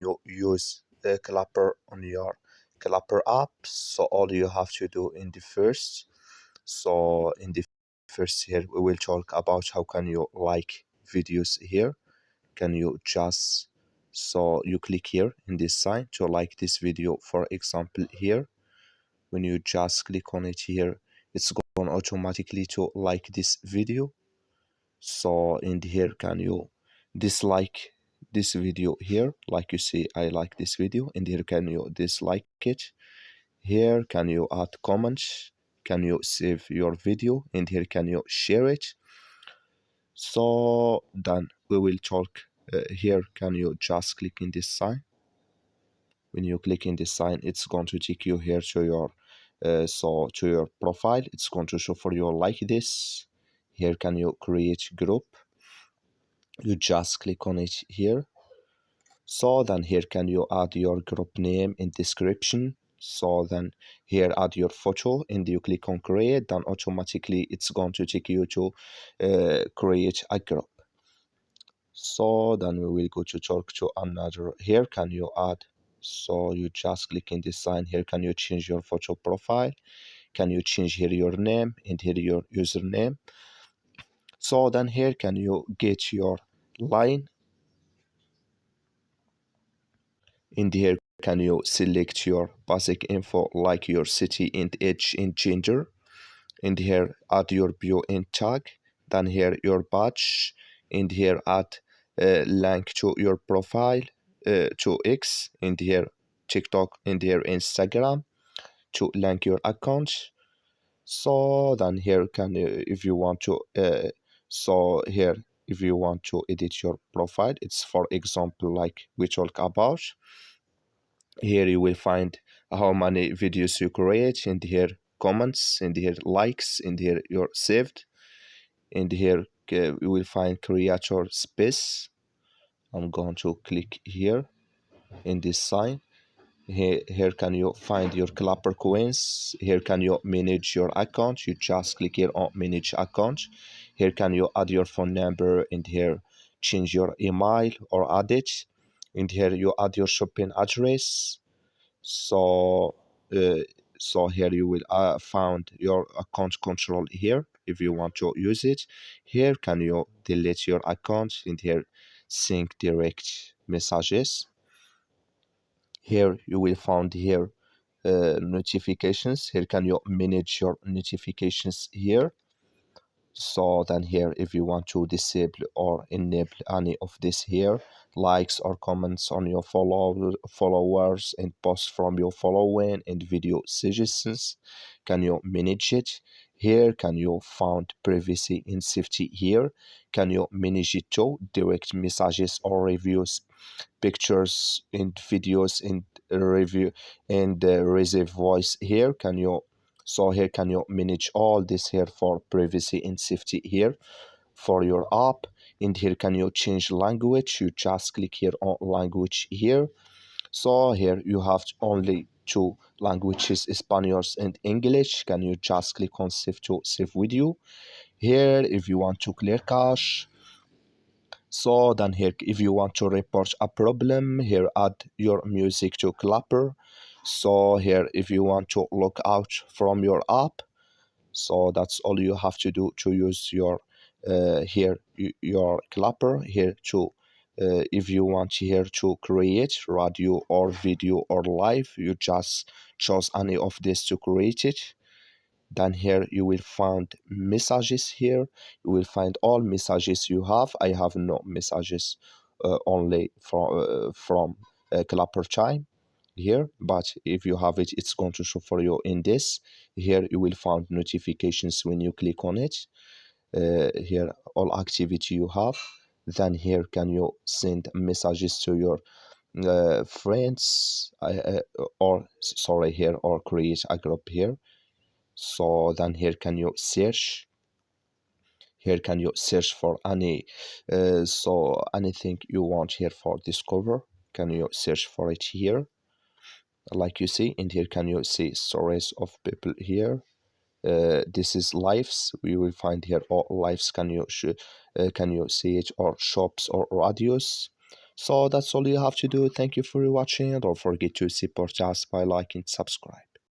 you use Clapper on your Clapper app. So all you have to do in the first, here we will talk about how can you like videos here. Can you just, so you click here in this sign to like this video, for example here. When you just click on it here, it's going automatically to like this video. So in here, can you dislike this video here? Like you see, I like this video. And here, can you dislike it? Here, can you add comments? Can you save your video? And here, can you share it? So then we will talk here. Can you just click in this sign? When you click in this sign, it's going to take you here to your to your profile. It's going to show for you like this. Here, can you create group? You just click on it here. So then here, can you add your group name in description? So then here, add your photo, and you click on create, then automatically it's going to take you to create a group. So then we will go to talk to another. Here, can you add? So you just click in this sign here. Can you change your photo profile? Can you change here your name and here your username? So then here, can you get your line? In here, can you select your basic info like your city and age and gender? In here, add your bio and tag. Then here, your badge. In here, add link to your profile, to X. In here, TikTok. In here, Instagram, to link your account. So then here, can you, if you want to, so here, if you want to edit your profile, it's for example like we talk about. Here you will find how many videos you create, and here comments, and here likes, and here your saved, and here you will find creator space. I'm going to click here in this sign. Here can you find your Clapper coins. Here can you manage your account. You just click here on manage account. Here can you add your phone number, and here change your email or add it. And here you add your shopping address. So uh, so here you will found your account control here if you want to use it. Here can you delete your account, and here sync direct messages. Here you will find here notifications. Here can you manage your notifications here. So then here, if you want to disable or enable any of this here, likes or comments on your followers and posts from your following and video suggestions, can you manage it? Here can you find privacy and safety. Here can you manage it too, direct messages or reviews, pictures and videos and review and receive voice. Here can you, so here can you manage all this here for privacy and safety here for your app. And here can you change language. You just click here on language here. So here you have only two languages, Spanish and English. Can you just click on save to save video. Here if you want to clear cache, so then here, if you want to report a problem, here add your music to Clapper. So here, if you want to log out from your app, so that's all you have to do to use your your Clapper here to. If you want here to create radio or video or live, you just choose any of this to create it. Then here you will find messages. Here you will find all messages you have. I have no messages, only from Clapper Time here, but if you have it, it's going to show for you in this. Here you will find notifications when you click on it. Here all activity you have. Then here can you send messages to your friends, or sorry here, or create a group here. So then here can you search. Here can you search for any so anything you want here for discover. Can you search for it here, like you see. And here can you see stories of people here. This is lives. We will find here all lives. Can you see it, or shops or radios. So that's all you have to do. Thank you for watching. Don't forget to support us by liking, subscribe.